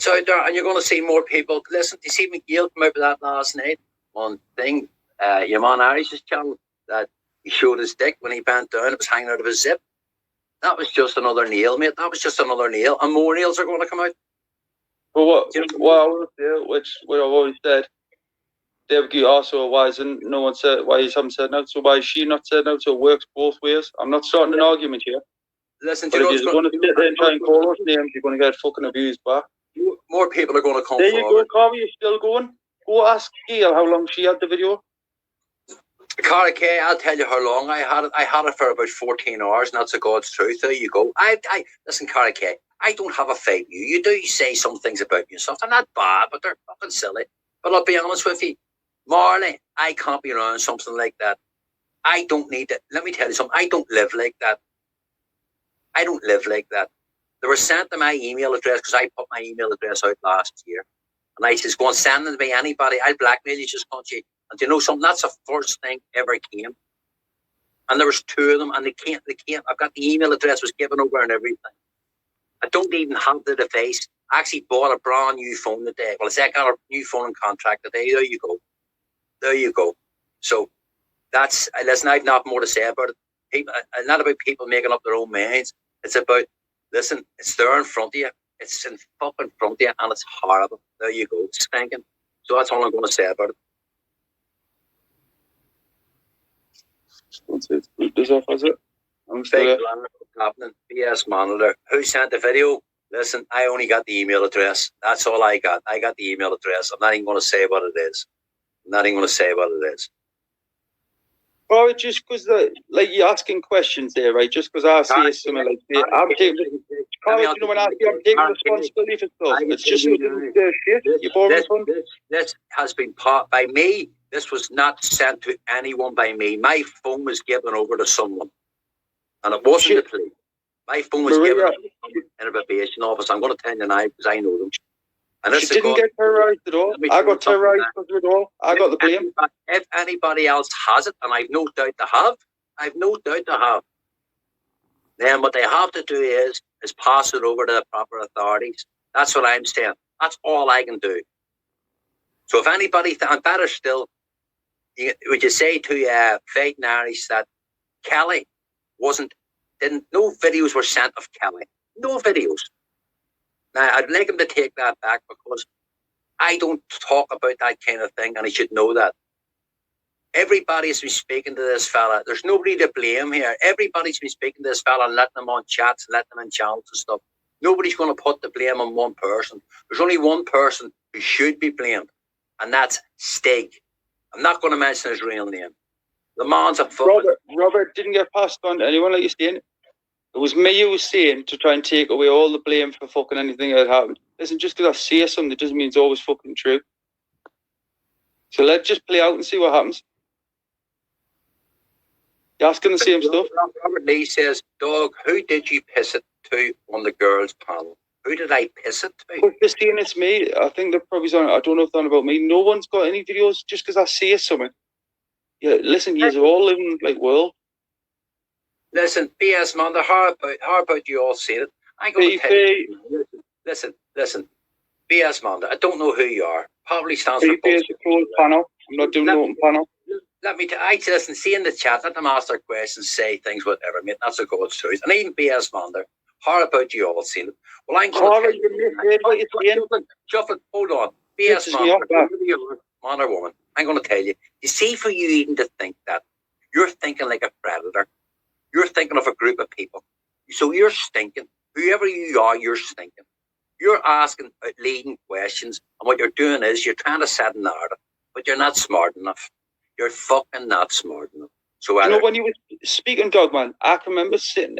It's out there, and you're going to see more people. Listen, you see McGill come out with that last night on thing, your man Irish's channel, that he showed his dick when he bent down. It was hanging out of his zip. That was just another nail, mate. That was just another nail, and more nails are going to come out. Well, what I want to say, which I've always said, David also, why isn't no one said, why you haven't said no? So why is she not said no? So it works both ways. I'm not starting an argument here. Listen, but if you're going to sit there and try and call us names, you're going to get fucking abused back. More people are going to come there forward. There you go, Corey, you're still going. Go ask Gail how long she had the video. Cara Kay, I'll tell you how long I had it. I had it for about 14 hours, and that's the God's truth. There you go. Listen, Cara Kay, I don't have a fight with you. You do say some things about yourself. They're not bad, but they're fucking silly. But I'll be honest with you, Marley, I can't be around something like that. I don't need it. Let me tell you something. I don't live like that. I don't live like that. They were sent to my email address because I put my email address out last year. And I says, go and send them to me, anybody. I'll blackmail you, just punch you. And you know something? That's the first thing ever came. And there was 2 of them, and they can't. I've got the email address was given over and everything. I don't even have the device. I actually bought a brand new phone today. Well, I got a new phone and contract today. There you go. There you go. So that's, listen, I've not more to say about it. People, not about people making up their own minds. It's about, listen, it's there in front of you. It's in fucking front of you, and it's horrible. There you go. It's stinking. So that's all I'm going to say about it. Does off, is it? I'm Big happening. BS Monitor. Who sent the video? Listen, I only got the email address. That's all I got. I got the email address. I'm not even going to say what it is. I'm not even going to say what it is. Well, just because like you're asking questions there, right? Just because I say something like that, I'm taking. You know when I say I'm taking responsibility for stuff. It's just shit. This has been part by me. This was not sent to anyone by me. My phone was given over to someone, and it wasn't the police. My phone was given over in a probation office. I'm going to tell you now because I know them. And she didn't get terrorised at all. I got terrorised because of it all. I got the blame. If anybody else has it, and I've no doubt to have, then what they have to do is pass it over to the proper authorities. That's what I'm saying. That's all I can do. So if anybody, and better still, would you say to Fighting Irish that Kelly no videos were sent of Kelly. No videos. Now, I'd like him to take that back because I don't talk about that kind of thing, and he should know that. Everybody's been speaking to this fella. There's nobody to blame here. Everybody's been speaking to this fella and letting him on chats, letting him in channels and stuff. Nobody's going to put the blame on one person. There's only one person who should be blamed, and that's Stig. I'm not going to mention his real name. The man's a fucking... Robert didn't get passed on to anyone, like you're saying. It was me who was saying to try and take away all the blame for fucking anything that happened. Listen, just because I say something, it doesn't mean it's always fucking true. So let's just play out and see what happens. You're asking the same stuff. Robert Lee says, Dog, who did you piss it to on the girls' panel? Who did I piss it to? Well, just saying it's me. I think they're probably saying, I don't know if they're on about me. No one's got any videos just because I say something. Yeah, listen, you're all living like world. Listen, BS man, how about you all see it? I'm going to tell you. Listen, BS man, I don't know who you are. Probably stands for bullshit. Panel. I'm not doing no panel. Let me listen, see in the chat, let them ask their questions, say things, whatever, mate. That's a God's truth. And even BS man there. How about you all seen it? Well, I'm going to tell you. Shuffle, hold on. BS man, man or woman, I'm going to tell you. You see, for you even to think that, you're thinking like a predator. You're thinking of a group of people. So you're stinking. Whoever you are, you're stinking. You're asking leading questions. And what you're doing is you're trying to set a narrative. But you're not smart enough. You're fucking not smart enough. So you know, when you were speaking, Dogman, I can remember sitting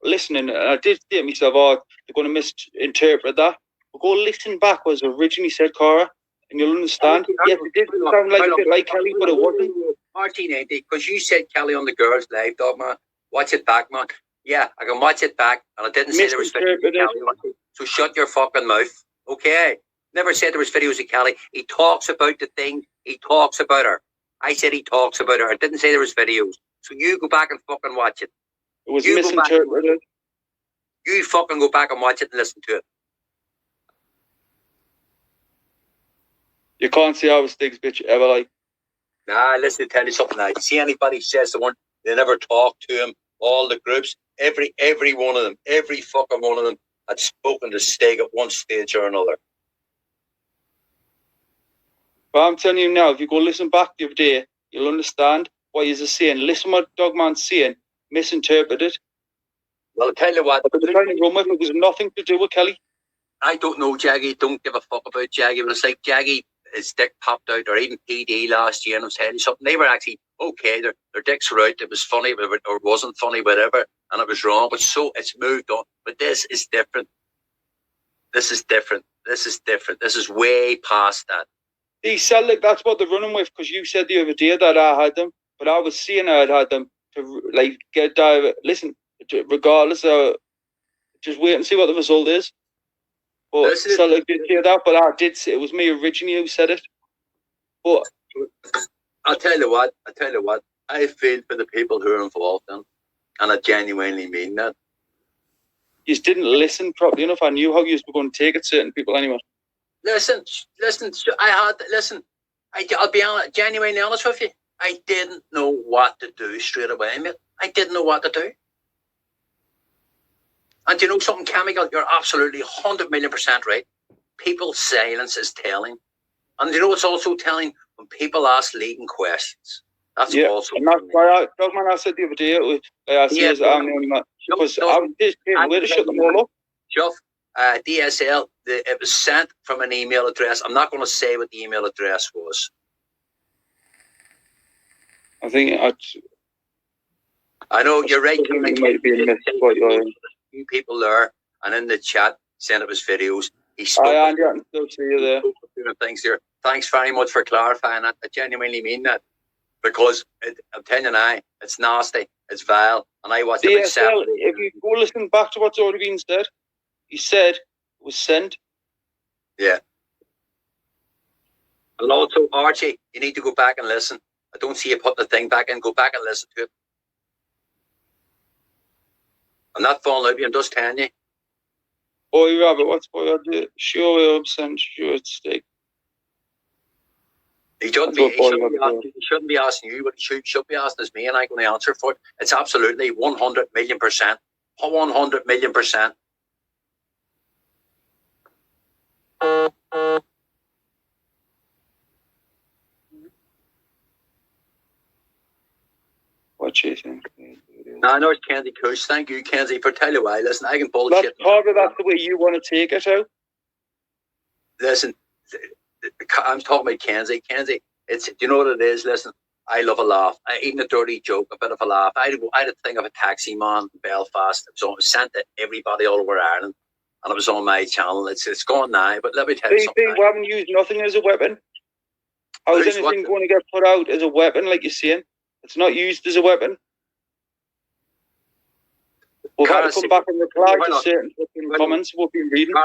listening. And I did think to myself, oh, they're going to misinterpret that. But go listen back what was originally said, Cara. And you'll understand. Yes, it did sound like a bit like Kelly, but it wasn't. 1980, because you said Kelly on the girls' live, Dogman. Watch it back, man. Yeah, I can watch it back, and I didn't say there was videos of Kelly. So shut your fucking mouth, okay? Never said there was videos of Kelly. He talks about the thing. He talks about her. I said he talks about her. I didn't say there was videos. So you go back and fucking watch it. It was misinterpreted. You fucking go back and watch it and listen to it. You can't say I was Stig's bitch ever, like. Nah, listen, to tell you something now. You see anybody says they never talk to him, all the groups, every one of them, every fucking one of them had spoken to Stig at one stage or another. But I'm telling you now, if you go listen back the other day, you'll understand what he's saying. Listen what Dogman's saying, misinterpret it. Well, I'll tell you what. But the trying to run with it was nothing to do with Kelly. I don't know Jaggy, don't give a fuck about Jaggy, but it's like Jaggy, his dick popped out, or even PD last year, and I'm telling you something, they were actually okay, their dicks were out, it was funny, or wasn't funny, whatever, and it was wrong, but so it's moved on. But this is different. This is different. This is way past that. He said like that's what they're running with, because you said the other day that I had them, but I was saying I had them to like get dive. Listen, regardless of, just wait and see what the result is. But Celtic did hear that, but I did say it was me originally who said it. But I'll tell you what, I feel for the people who are involved in, and I genuinely mean that. You just didn't listen properly enough. I knew how you were going to take it, certain people anyway. Listen, I'll be honest, genuinely honest with you. I didn't know what to do straight away, mate. I didn't know what to do. And you know something, Chemical? You're absolutely 100,000,000% right. People's silence is telling. And you know what's also telling? When people ask leading questions. That's also and that's why Dogman, I said the other day, I said I'm the only man. Because I was just way to shut them all up. Chuff, DSL, it was sent from an email address. I'm not going to say what the email address was. I think I know you're right. You might be in few people there, and in the chat saying it was videos. He spoke. I can still see you there. Things there. Thanks very much for clarifying that. I genuinely mean that, because I'm telling you now, it's nasty, it's vile, and I watched it. If you go listen back to what's already been said, he said it was sent. Yeah. And also, Archie, you need to go back and listen. I don't see you put the thing back in. Go back and listen to it. I'm not falling out. I'm just telling you. Boy, Rabbit, what's boy? Sure, sure, it's Stig. He shouldn't be asking you, but he should be asking us me, and I'm going to answer for it. It's absolutely 100,000,000%. 100,000,000%. What you think? No, I know it's Kenzie Kush. Thank you, Kenzie, for telling you why. Listen, I can bullshit. That's the way you want to take it out. Listen, I'm talking about Kenzie. Kenzie, do you know what it is? Listen, I love a laugh. Even a dirty joke, a bit of a laugh. I had a thing of a taxi man in Belfast. It was sent to everybody all over Ireland, and it was on my channel. It's gone now, but let me tell you something. We haven't used nothing as a weapon. How is anything going to get put out as a weapon, like you're saying? It's not used as a weapon. We've had to come back and reply to certain comments we've been reading.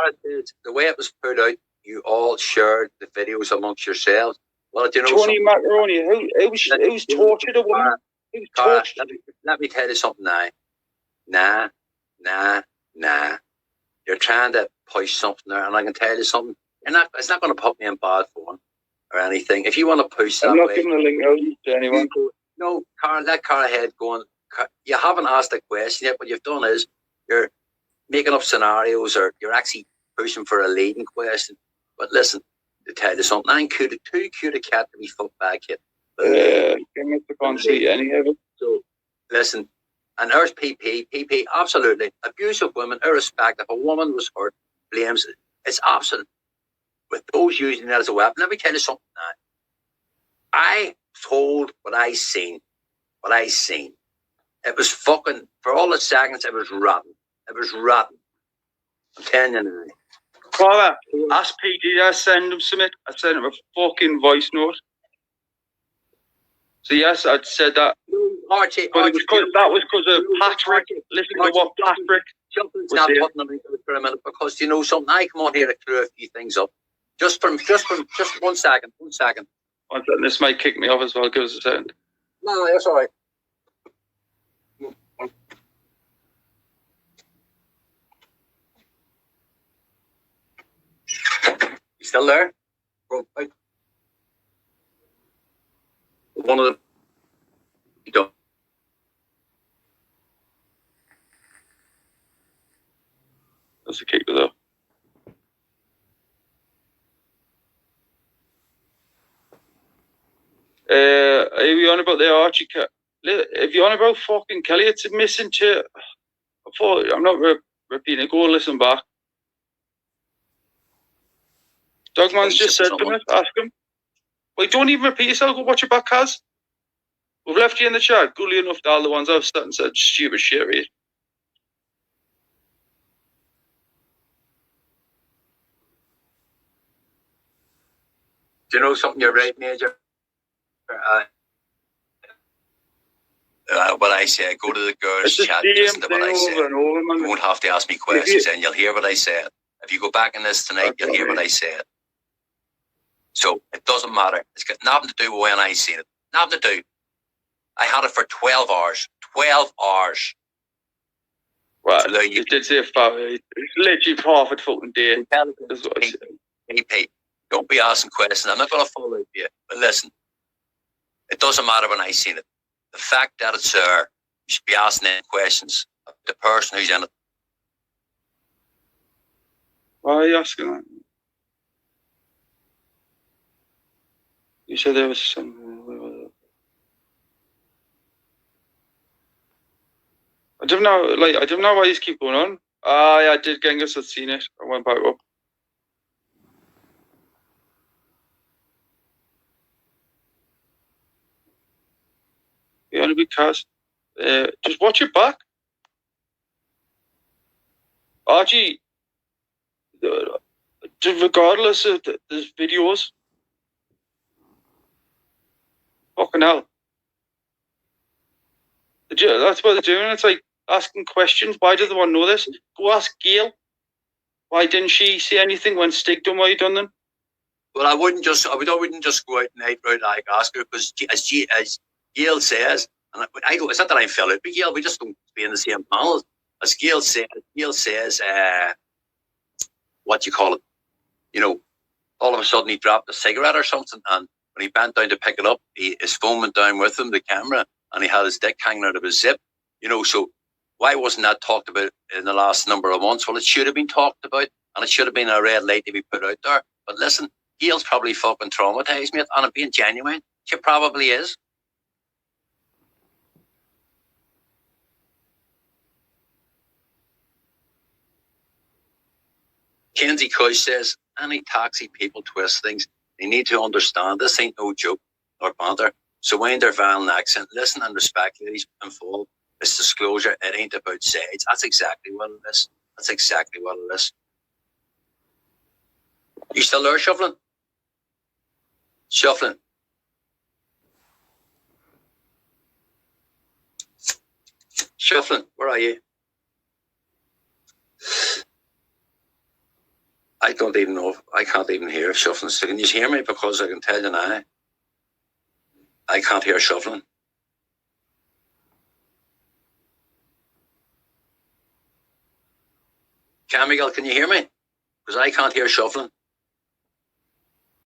The way it was put out, you all shared the videos amongst yourselves. Well, do you know Tony Macaroni, who's tortured a woman? Who's tortured? Let me tell you something now. Nah. You're trying to push something there, and I can tell you something. It's not going to put me in bad form or anything. If you want to push that way, I'm not giving a link out to anyone. No, Carl, let Carl ahead going. You haven't asked a question yet. What you've done is you're making up scenarios, or you're actually pushing for a leading question. But listen, to tell you something, too cute a cat to be fucked back yet. Can't see any of it. So listen, and there's PP, absolutely abuse of women, irrespective. If a woman was hurt, blames it. It's absolute. With those using that as a weapon, let me tell you something now. I told what I seen. It was fucking, for all the seconds, it was rotten. I'm telling you now. Cora, ask PD, I send him something. I sent him a fucking voice note. So yes, I'd said that. Archie, that was because of Patrick. Listen to what Patrick was saying. Putting them into for a minute, because you know something. I come on here to clear a few things up. Just 1 second. 1 second. This might kick me off as well. Give us a second. No, that's all right. You still there? One of the That's a kicker though. Are you on about the Archie? If you're on about fucking Kelly, it's missing to. I'm not repeating it. Go listen back. Dogman's just said to me, ask him. Wait, don't even repeat yourself. Go watch it back, Kaz. We've left you in the chat. Gully enough to all the ones I've sat and said stupid shit, right? Do you know something? You're right, Major. What I say, go to the girls' chat and listen to what I say. You won't have to ask me questions, and you'll hear what I said. If you go back in this tonight, you'll hear what I said. So it doesn't matter. It's got nothing to do with when I seen it. Nothing to do. I had it for 12 hours. 12 hours. Right. So you did say it's literally half a fucking day. That's what I said. Hey, don't be asking questions. I'm not going to follow you. But listen, it doesn't matter when I seen it. The fact that it's there, you should be asking them questions of the person who's in it. Why are you asking that? You said there was some. I don't know. I don't know why you keep going on. Yeah, I did. Genghis had seen it. I went back up. You want to be cast? Just watch it back. Archie, regardless of the videos, fucking hell. That's what they're doing. It's like asking questions. Why does the one know this? Go ask Gail. Why didn't she say anything when Stig done what he done then? Well, I wouldn't just go out and like ask her, because as Gail says, and it's not that I'm fell out with Gail, we just don't be in the same panel. As Gail says, what you call it, all of a sudden he dropped a cigarette or something, and when he bent down to pick it up, his phone went down with him, the camera, and he had his dick hanging out of his zip. So why wasn't that talked about in the last number of months? Well, it should have been talked about, and it should have been a red light to be put out there. But listen, Gail's probably fucking traumatized, mate, and I'm being genuine. She probably is. Kenzie Cush says, any taxi people twist things. They need to understand this ain't no joke or banter. So wind their violent accent, listen and respect ladies involved. This disclosure, it ain't about sides. That's exactly what it is. That's exactly what it is. You still there, Shuffling? Shuffling. Shuffling, where are you? I don't even know. I can't even hear Shuffling. So can you hear me? Because I can tell you now, I can't hear Shuffling. Miguel, can you hear me? Because I can't hear Shuffling.